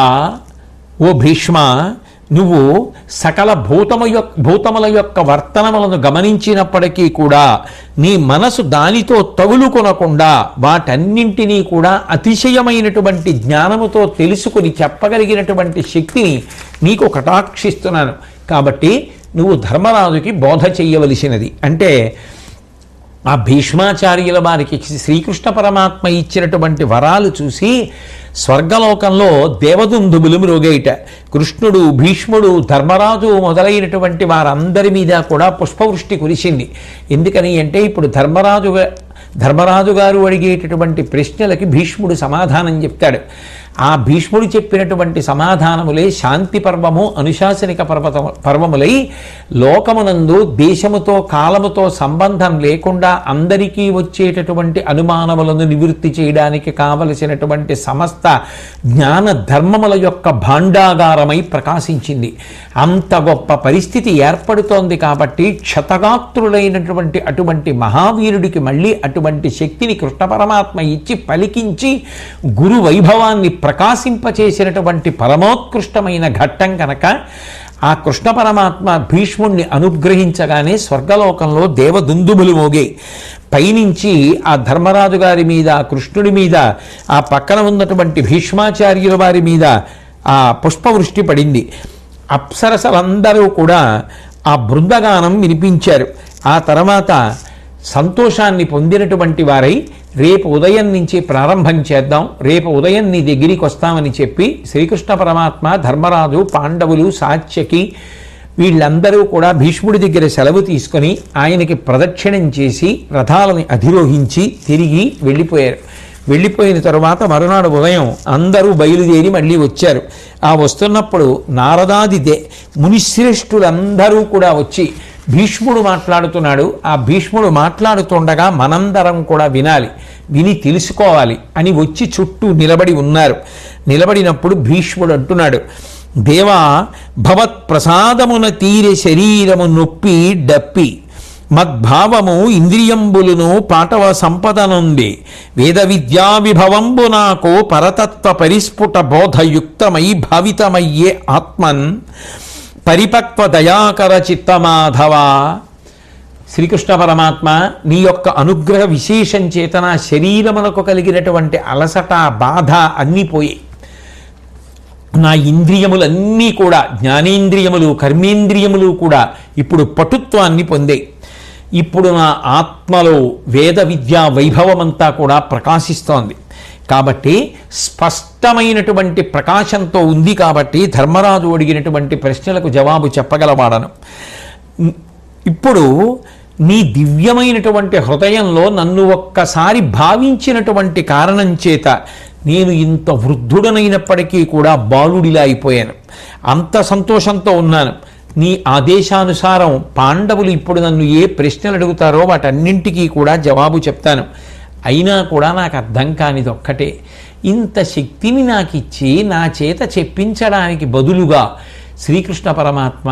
ఓ భీష్మ, నువ్వు సకల భూతముల యొక్క వర్తనములను గమనించినప్పటికీ కూడా నీ మనసు దానితో తగులుకొనకుండా వాటన్నింటినీ కూడా అతిశయమైనటువంటి జ్ఞానముతో తెలుసుకుని చెప్పగలిగినటువంటి శక్తిని నీకు కటాక్షిస్తున్నాను. కాబట్టి నువ్వు ధర్మరాజుకి బోధ చెయ్యవలసినది. అంటే ఆ భీష్మాచార్యుల వారికి శ్రీకృష్ణ పరమాత్మ ఇచ్చినటువంటి వరాలు చూసి స్వర్గలోకంలో దేవదుందుబులు మ్రోగేయట. కృష్ణుడు, భీష్ముడు, ధర్మరాజు మొదలైనటువంటి వారందరి మీద కూడా పుష్పవృష్టి కురిసింది. ఎందుకని అంటే ఇప్పుడు ధర్మరాజు గారు అడిగేటటువంటి ప్రశ్నలకి భీష్ముడు సమాధానం చెప్తాడు. ఆ భీష్ముడు చెప్పినటువంటి సమాధానములే శాంతి పర్వము, అనుశాసనిక పర్వములై లోకమునందు దేశముతో కాలముతో సంబంధం లేకుండా అందరికీ వచ్చేటటువంటి అనుమానములను నివృత్తి చేయడానికి కావలసినటువంటి సమస్త జ్ఞాన ధర్మముల యొక్క భాండాగారమై ప్రకాశించింది. అంత గొప్ప పరిస్థితి ఏర్పడుతోంది. కాబట్టి క్షతగాత్రులైనటువంటి అటువంటి మహావీరుడికి మళ్ళీ అటువంటి శక్తిని కృష్ణ పరమాత్మ ఇచ్చి పలికించి గురు వైభవాన్ని ప్రకాశింపచేసినటువంటి పరమోత్కృష్టమైన ఘట్టం కనుక ఆ కృష్ణ పరమాత్మ భీష్ముణ్ణి అనుగ్రహించగానే స్వర్గలోకంలో దేవదుందుములు మోగే. పైనుంచి ఆ ధర్మరాజు గారి మీద, కృష్ణుడి మీద, ఆ పక్కన ఉన్నటువంటి భీష్మాచార్యుల వారి మీద ఆ పుష్పవృష్టి పడింది. అప్సరసలందరూ కూడా ఆ బృందగానం వినిపించారు. ఆ తర్వాత సంతోషాన్ని పొందినటువంటి వారై రేపు ఉదయం నుంచి ప్రారంభం చేద్దాం, రేపు ఉదయం నీ దగ్గరికి వస్తామని చెప్పి శ్రీకృష్ణ పరమాత్మ, ధర్మరాజు, పాండవులు, సాత్యకి వీళ్ళందరూ కూడా భీష్ముడి దగ్గర సెలవు తీసుకొని ఆయనకి ప్రదక్షిణం చేసి రథాలని అధిరోహించి తిరిగి వెళ్ళిపోయారు. వెళ్ళిపోయిన తరువాత మరునాడు ఉదయం అందరూ బయలుదేరి మళ్ళీ వచ్చారు. ఆ వస్తున్నప్పుడు నారదాది మునిశ్రేష్ఠులందరూ కూడా వచ్చి భీష్ముడు మాట్లాడుతున్నాడు, ఆ భీష్ముడు మాట్లాడుతుండగా మనందరం కూడా వినాలి, విని తెలుసుకోవాలి అని వచ్చి చుట్టూ నిలబడి ఉన్నారు. నిలబడినప్పుడు భీష్ముడు అంటున్నాడు, దేవా భవత్ ప్రసాదమున తీరె శరీరము నొప్పి డప్పి మద్భావము ఇంద్రియంబులును పాటవ సంపద నుండి వేద విద్యా విభవంబు నాకు పరతత్వ పరిస్ఫుట బోధయుక్తమై భావితమయ్యే ఆత్మన్ పరిపక్వ దయాకర చిత్తమాధవ. శ్రీకృష్ణ పరమాత్మ నీ యొక్క అనుగ్రహ విశేషం చేతన శరీరమునకు కలిగినటువంటి అలసట, బాధ అన్నీ పోయి నా ఇంద్రియములన్నీ కూడా, జ్ఞానేంద్రియములు, కర్మేంద్రియములు కూడా ఇప్పుడు పటుత్వాన్ని పొందాయి. ఇప్పుడు నా ఆత్మలో వేద విద్యా వైభవమంతా కూడా ప్రకాశిస్తోంది. కాబట్టి స్పష్టమైనటువంటి ప్రకాశంతో ఉంది. కాబట్టి ధర్మరాజు అడిగినటువంటి ప్రశ్నలకు జవాబు చెప్పగలవాడను. ఇప్పుడు నీ దివ్యమైనటువంటి హృదయంలో నన్ను ఒక్కసారి భావించినటువంటి కారణం చేత నేను ఇంత వృద్ధుడనైనప్పటికీ కూడా బాలుడిలా అయిపోయాను. అంత సంతోషంతో ఉన్నాను. నీ ఆదేశానుసారం పాండవులు ఇప్పుడు నన్ను ఏ ప్రశ్నలు అడుగుతారో వాటన్నింటికీ కూడా జవాబు చెప్తాను. అయినా కూడా నాకు అర్థం కానిది ఒక్కటే, ఇంత శక్తిని నాకు ఇచ్చి నా చేత చెప్పించడానికి బదులుగా శ్రీకృష్ణ పరమాత్మ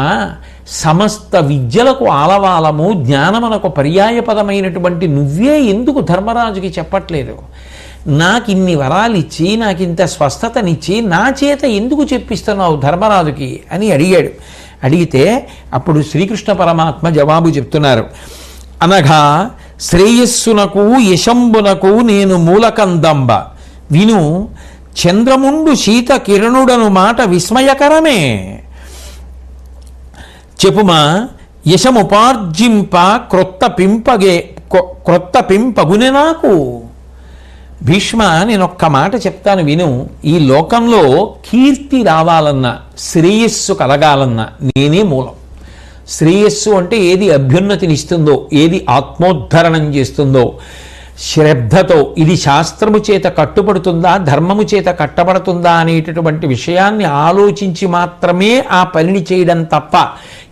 సమస్త విద్యలకు ఆలవాలము, జ్ఞానమునకు పర్యాయపదమైనటువంటి నువ్వే ఎందుకు ధర్మరాజుకి చెప్పట్లేదు? నాకు ఇన్ని వరాలు ఇచ్చి, నాకు ఇంత స్వస్థతనిచ్చి నా చేత ఎందుకు చెప్పిస్తున్నావు ధర్మరాజుకి అని అడిగాడు. అడిగితే అప్పుడు శ్రీకృష్ణ పరమాత్మ జవాబు చెప్తున్నారు. అనగా శ్రేయస్సునకు యశంబునకు నేను మూలకందంబ విను చంద్రముండు శీత కిరణుడను మాట విస్మయకరమే. చెప్పుమా యశముపార్జింప క్రొత్త పింపగునె నాకు. భీష్మ, నేను ఒక్క మాట చెప్తాను విను. ఈ లోకంలో కీర్తి రావాలన్నా, శ్రేయస్సు కలగాలన్నా నేనే మూలం. శ్రేయస్సు అంటే ఏది అభ్యున్నతినిస్తుందో, ఏది ఆత్మోద్ధరణం చేస్తుందో, శ్రద్ధతో ఇది శాస్త్రము చేత కట్టుబడుతుందా, ధర్మము చేత కట్టబడుతుందా అనేటటువంటి విషయాన్ని ఆలోచించి మాత్రమే ఆ పనిని చేయడం తప్ప,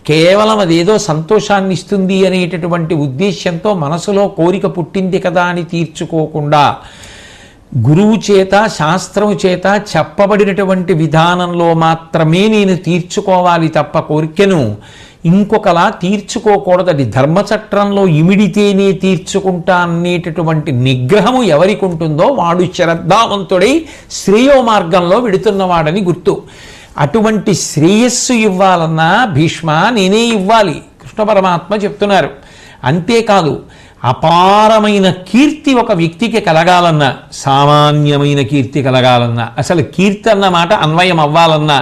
కేవలం అదేదో సంతోషాన్ని ఇస్తుంది అనేటటువంటి ఉద్దేశ్యంతో మనసులో కోరిక పుట్టింది కదా అని తీర్చుకోకుండా, గురువు చేత శాస్త్రము చేత చెప్పబడినటువంటి విధానంలో మాత్రమే నేను తీర్చుకోవాలి తప్ప కోరికను ఇంకొకలా తీర్చుకోకూడదు. అది ధర్మచట్రంలో ఇమిడితేనే తీర్చుకుంటా అనేటటువంటి నిగ్రహము ఎవరికి ఉంటుందో వాడు శ్రద్ధావంతుడై శ్రేయో మార్గంలో వెడుతున్నవాడని గుర్తు. అటువంటి శ్రేయస్సు ఇవ్వాలన్నా భీష్మ నేనే ఇవ్వాలి, కృష్ణ పరమాత్మ చెప్తున్నారు. అంతేకాదు, అపారమైన కీర్తి ఒక వ్యక్తికి కలగాలన్నా, సామాన్యమైన కీర్తి కలగాలన్నా, అసలు కీర్తి అన్న మాట అన్వయం అవ్వాలన్నా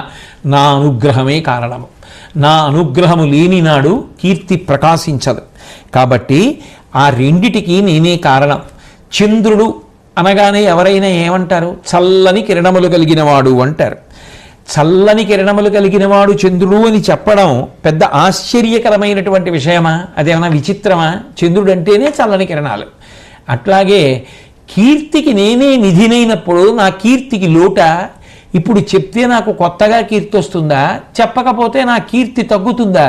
నా అనుగ్రహమే కారణము. నా అనుగ్రహము లేని నాడు కీర్తి ప్రకాశించదు. కాబట్టి ఆ రెండిటికి నేనే కారణం. చంద్రుడు అనగానే ఎవరైనా ఏమంటారు? చల్లని కిరణములు కలిగిన వాడు అంటారు. చల్లని కిరణములు కలిగిన వాడు చంద్రుడు అని చెప్పడం పెద్ద ఆశ్చర్యకరమైనటువంటి విషయమా? అదేమన్నా విచిత్రమా? చంద్రుడు అంటేనే చల్లని కిరణాలు. అట్లాగే కీర్తికి నేనే నిధినైనప్పుడు నా కీర్తికి లోట. ఇప్పుడు చెప్తే నాకు కొత్తగా కీర్తి వస్తుందా? చెప్పకపోతే నా కీర్తి తగ్గుతుందా?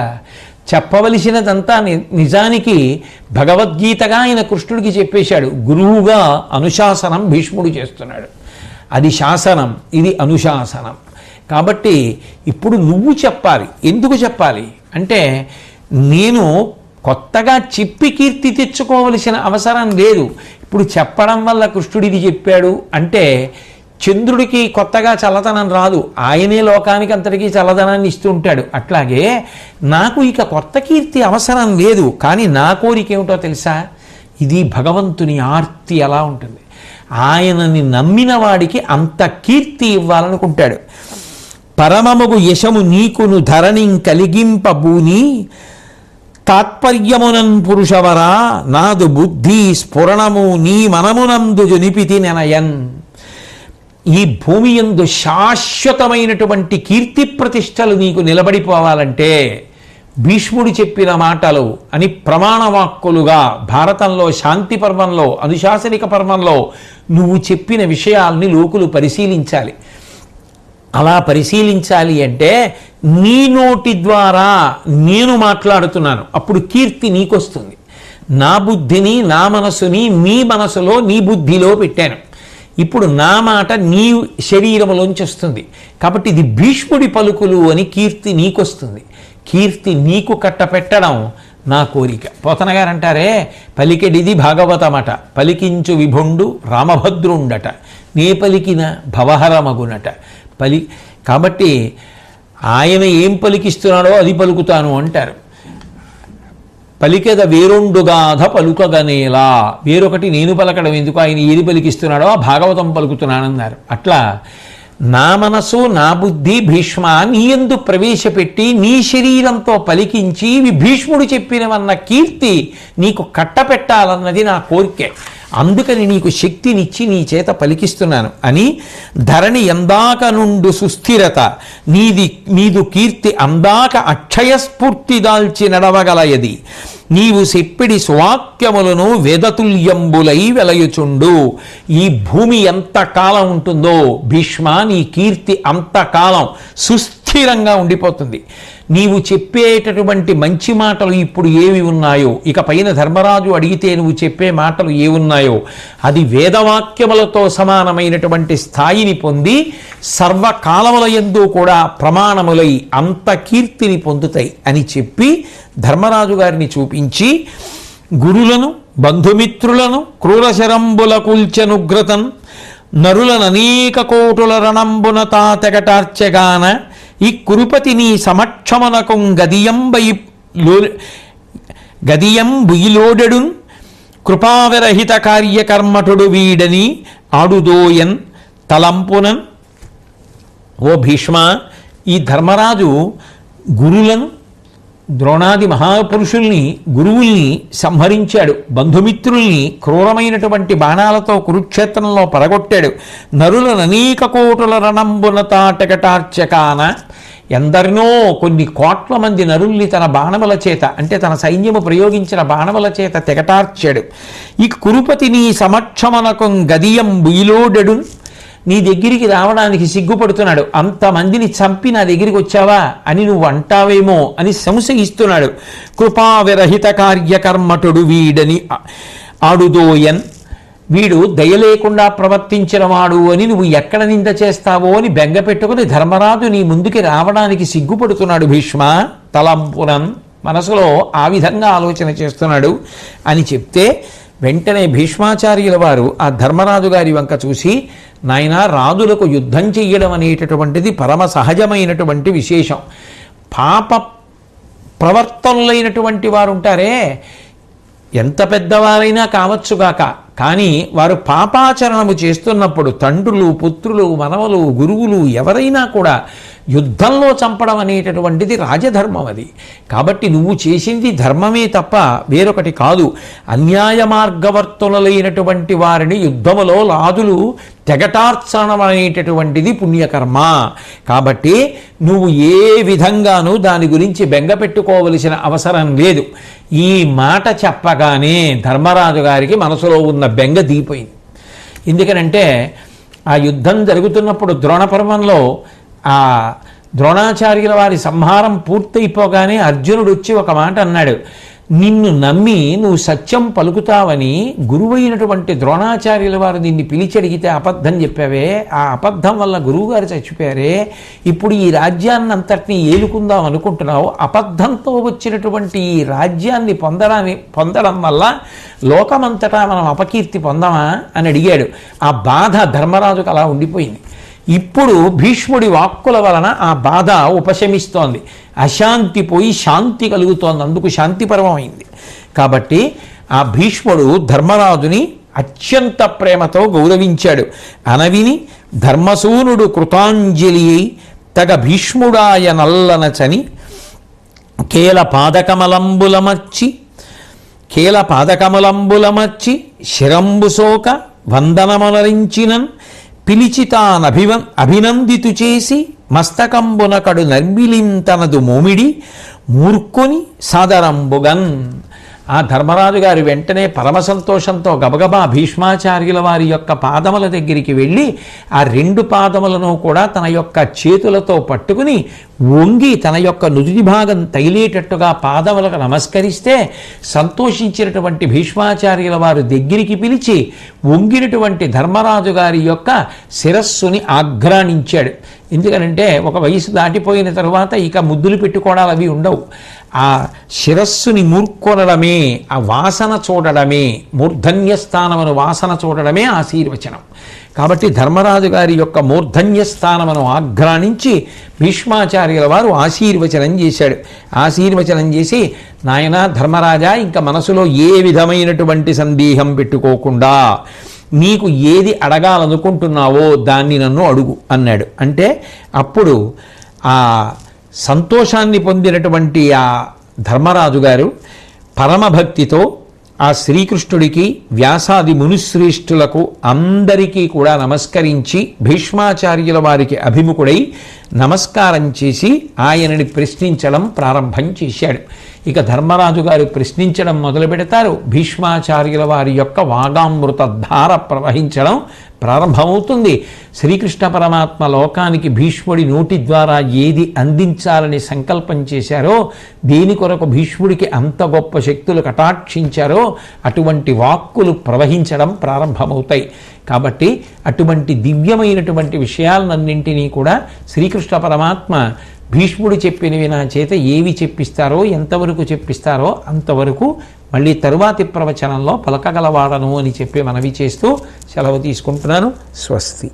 చెప్పవలసినదంతా నిజానికి భగవద్గీతగా ఆయన కృష్ణుడికి చెప్పేశాడు. గురువుగా అనుశాసనం భీష్ముడు చేస్తున్నాడు. అది శాసనం, ఇది అనుశాసనం. కాబట్టి ఇప్పుడు నువ్వు చెప్పాలి. ఎందుకు చెప్పాలి అంటే, నేను కొత్తగా చెప్పి కీర్తి తెచ్చుకోవలసిన అవసరం లేదు. ఇప్పుడు చెప్పడం వల్ల కృష్ణుడు ఇది చెప్పాడు అంటే చంద్రుడికి కొత్తగా చల్లదనం రాదు, ఆయనే లోకానికి అంతటికీ చల్లదనాన్ని ఇస్తూ ఉంటాడు. అట్లాగే నాకు ఇక కొత్త కీర్తి అవసరం లేదు. కానీ నా కోరిక ఏమిటో తెలుసా? ఇది భగవంతుని ఆర్తి ఎలా ఉంటుంది. ఆయనని నమ్మిన వాడికి అంత కీర్తి ఇవ్వాలనుకుంటాడు. పరమముగు యశము నీకును ధరణిం కలిగింపబూని తాత్పర్యమునన్ పురుషవరా నాదు బుద్ధి స్ఫురణము నీ మనమునందు జనిపితి నెనయన్. ఈ భూమి యందు శాశ్వతమైనటువంటి కీర్తి ప్రతిష్టలు నీకు నిలబడిపోవాలంటే భీష్ముడు చెప్పిన మాటలు అని ప్రమాణవాక్కులుగా భారతంలో శాంతి పర్వంలో, అనుశాసనిక పర్వంలో నువ్వు చెప్పిన విషయాల్ని లోకులు పరిశీలించాలి. అలా పరిశీలించాలి అంటే నీ నోటి ద్వారా నేను మాట్లాడుతున్నాను, అప్పుడు కీర్తి నీకొస్తుంది. నా బుద్ధిని, నా మనసుని మీ మనసులో, నీ బుద్ధిలో పెట్టాను. ఇప్పుడు నా మాట నీ శరీరంలోంచి వస్తుంది. కాబట్టి ఇది భీష్ముడి పలుకులు అని కీర్తి నీకొస్తుంది. కీర్తి నీకు కట్టపెట్టడం నా కోరిక. పోతన గారు అంటారే, పలికెడిది భాగవతమట, పలికించు విభుండు రామభద్రుండట, నే పలికిన భవహరమగునట. కాబట్టి ఆయన ఏం పలికిస్తున్నాడో అది పలుకుతాను అంటారు. పలికెద వేరొండుగాధ పలుకగనేలా, వేరొకటి నేను పలకడం ఎందుకు, ఆయన ఏది పలికిస్తున్నాడో ఆ భాగవతం పలుకుతున్నానన్నారు. అట్లా నా మనసు, నా బుద్ధి భీష్మ నీ యందు ప్రవేశపెట్టి నీ శరీరంతో పలికించి భీష్ముడు చెప్పినవన్న కీర్తి నీకు కట్టపెట్టాలన్నది నా కోరికే. అందుకని నీకు శక్తినిచ్చి నీ చేత పలికిస్తున్నాను అని. ధరణి ఎందాక నుండు సుస్థిరత నీదు కీర్తి అందాక అక్షయస్ఫూర్తి దాల్చి నడవగలయది. నీవు చెప్పిడి స్వాక్యములను వేదతుల్యంబులై వెలయుచుండు. ఈ భూమి ఎంత కాలం ఉంటుందో భీష్మ నీ కీర్తి అంతకాలం సుస్థిరంగా ఉండిపోతుంది. నీవు చెప్పేటటువంటి మంచి మాటలు ఇప్పుడు ఏవి ఉన్నాయో, ఇక పైన ధర్మరాజు అడిగితే నువ్వు చెప్పే మాటలు ఏవున్నాయో అది వేదవాక్యములతో సమానమైనటువంటి స్థాయిని పొంది సర్వకాలముల యందు కూడా ప్రమాణములై అంత కీర్తిని పొందుతాయి అని చెప్పి ధర్మరాజు గారిని చూపించి, గురులను బంధుమిత్రులను క్రూరశరంబుల కూల్చెనుగ్రతన్ నరులను అనేక కోటుల రణంబున తాతెగటార్చెగాన ఈ కురుపతి నీ సమక్షమునకు గదియంబుయిలోడెడున్ కృపావిరహిత కార్యకర్మటుడు వీడని ఆడుదోయన్ తలంపునన్. ఓ భీష్మ, ఈ ధర్మరాజు గురులను ద్రోణాది మహాపురుషుల్ని గురువుల్ని సంహరించాడు, బంధుమిత్రుల్ని క్రూరమైనటువంటి బాణాలతో కురుక్షేత్రంలో పడగొట్టాడు. నరులను అనేక కోటుల రణంబున తాటకటార్చకాన, ఎందరినో కొన్ని కోట్ల మంది నరుల్ని తన బాణముల చేత, అంటే తన సైన్యము ప్రయోగించిన బాణముల చేత తెగటార్చాడు. ఈ కురుపతి నీ సమక్షమనకం గదియం బుయిలోడెడు, నీ దగ్గరికి రావడానికి సిగ్గుపడుతున్నాడు. అంతమందిని చంపి నా దగ్గరికి వచ్చావా అని నువ్వు అంటావేమో అని సంశయిస్తున్నాడు. కృపావిరహిత కార్యకర్మటుడు వీడని ఆడుదోయన్, వీడు దయలేకుండా ప్రవర్తించిన వాడు అని నువ్వు ఎక్కడ నింద చేస్తావో అని బెంగ పెట్టుకుని ధర్మరాజు నీ ముందుకి రావడానికి సిగ్గుపడుతున్నాడు భీష్మ. తలంపురం, మనసులో ఆ విధంగా ఆలోచన చేస్తున్నాడు అని చెప్తే వెంటనే భీష్మాచార్యుల వారు ఆ ధర్మరాజు గారి వంక చూసి, నాయన, రాజులకు యుద్ధం చెయ్యడం అనేటటువంటిది పరమ సహజమైనటువంటి విశేషం. పాప ప్రవర్తనలైనటువంటి వారు ఉంటారే, ఎంత పెద్దవారైనా కావచ్చుగాక, కానీ వారు పాపాచరణము చేస్తున్నప్పుడు తండ్రులు, పుత్రులు, మనవలు, గురువులు ఎవరైనా కూడా యుద్ధంలో చంపడం అనేటటువంటిది రాజధర్మం. అది కాబట్టి నువ్వు చేసింది ధర్మమే తప్ప వేరొకటి కాదు. అన్యాయ మార్గవర్తులైనటువంటి వారిని యుద్ధములో రాజులు తెగటార్చడం అనేటటువంటిది పుణ్యకర్మ. కాబట్టి నువ్వు ఏ విధంగానూ దాని గురించి బెంగ పెట్టుకోవలసిన అవసరం లేదు. ఈ మాట చెప్పగానే ధర్మరాజు గారికి మనసులో ఉన్న బెంగ దిగిపోయింది. ఎందుకనంటే ఆ యుద్ధం జరుగుతున్నప్పుడు ద్రోణపర్వంలో ఆ ద్రోణాచార్యుల వారి సంహారం పూర్తయిపోగానే అర్జునుడు వచ్చి ఒక మాట అన్నాడు, నిన్ను నమ్మి నువ్వు సత్యం పలుకుతావని గురువైనటువంటి ద్రోణాచార్యుల వారు నిన్ను పిలిచడిగితే అబద్ధం చెప్పావే, ఆ అబద్ధం వల్ల గురువుగారు చచ్చిపోయారే, ఇప్పుడు ఈ రాజ్యాన్ని అంతటినీ ఏలుకుందాం అనుకుంటున్నావు, అబద్ధంతో వచ్చినటువంటి ఈ రాజ్యాన్ని పొందడం వల్ల లోకమంతటా మనం అపకీర్తి పొందామా అని అడిగాడు. ఆ బాధ ధర్మరాజుకు అలా ఉండిపోయింది. ఇప్పుడు భీష్ముడి వాక్కుల వలన ఆ బాధ ఉపశమిస్తోంది, అశాంతి పోయి శాంతి కలుగుతోంది, అందుకు శాంతిపరమైంది. కాబట్టి ఆ భీష్ముడు ధర్మరాజుని అత్యంత ప్రేమతో గౌరవించాడు. అనవిని ధర్మసూనుడు కృతాంజలి అయి తగ భీష్ముడాయ నల్లనచని కేల పాదకమలంబులమర్చి శిరంబుసోక వందనమనరించినన్ పిలిచి అభినందితు చేసి మస్తకంబునకడు నర్మిలింతనదు మోమిడి మూర్కొని సాదరంబుగన్. ఆ ధర్మరాజు గారు వెంటనే పరమ సంతోషంతో గబగబా భీష్మాచార్యుల వారి యొక్క పాదముల దగ్గరికి వెళ్ళి ఆ రెండు పాదములను కూడా తన యొక్క చేతులతో పట్టుకుని వంగి తన యొక్క నుదుటి భాగం తగిలేటట్టుగా పాదములకు నమస్కరిస్తే సంతోషించినటువంటి భీష్మాచార్యుల వారు దగ్గరికి పిలిచి వంగినటువంటి ధర్మరాజు గారి యొక్క శిరస్సుని ఆఘ్రాణించాడు. ఎందుకనంటే ఒక వయసు దాటిపోయిన తరువాత ఇక ముద్దులు పెట్టుకోవడాలు అవి ఉండవు. ఆ శిరస్సుని మూర్కొనడమే, ఆ వాసన చూడడమే, మూర్ధన్యస్థానమును వాసన చూడడమే ఆశీర్వచనం. కాబట్టి ధర్మరాజు గారి యొక్క మూర్ధన్యస్థానమును ఆఘ్రానించి భీష్మాచార్యుల వారు ఆశీర్వచనం చేశాడు. ఆశీర్వచనం చేసి, నాయనా ధర్మరాజా, ఇంకా మనసులో ఏ విధమైనటువంటి సందేహం పెట్టుకోకుండా నీకు ఏది అడగాలనుకుంటున్నావో దాన్ని నన్ను అడుగు అన్నాడు. అంటే అప్పుడు ఆ సంతోషాన్ని పొందినటువంటి ఆ ధర్మరాజు గారు పరమభక్తితో ఆ శ్రీకృష్ణుడికి, వ్యాసాది మునిశ్రేష్ఠులకు అందరికీ కూడా నమస్కరించి భీష్మాచార్యుల వారికి అభిముఖుడై నమస్కారం చేసి ఆయనని ప్రశ్నించడం ప్రారంభం చేశాడు. ఇక ధర్మరాజు గారు ప్రశ్నించడం మొదలు పెడతారు. భీష్మాచార్యుల వారి యొక్క వాగామృత ధార ప్రవహించడం ప్రారంభమవుతుంది. శ్రీకృష్ణ పరమాత్మ లోకానికి భీష్ముడి నోటి ద్వారా ఏది అందించాలని సంకల్పం చేశారో, దేని కొరకు భీష్ముడికి అంత గొప్ప శక్తులు కటాక్షించారో అటువంటి వాక్కులు ప్రవహించడం ప్రారంభమవుతాయి. కాబట్టి అటువంటి దివ్యమైనటువంటి విషయాలన్నింటినీ కూడా శ్రీకృష్ణ పరమాత్మ భీష్ముడు చెప్పినవి నా చేత ఏవి చెప్పిస్తారో, ఎంతవరకు చెప్పిస్తారో అంతవరకు మళ్ళీ తరువాతి ప్రవచనంలో పలకగలవాడను అని చెప్పి మనవి చేస్తూ సెలవు తీసుకుంటున్నాను. స్వస్తి.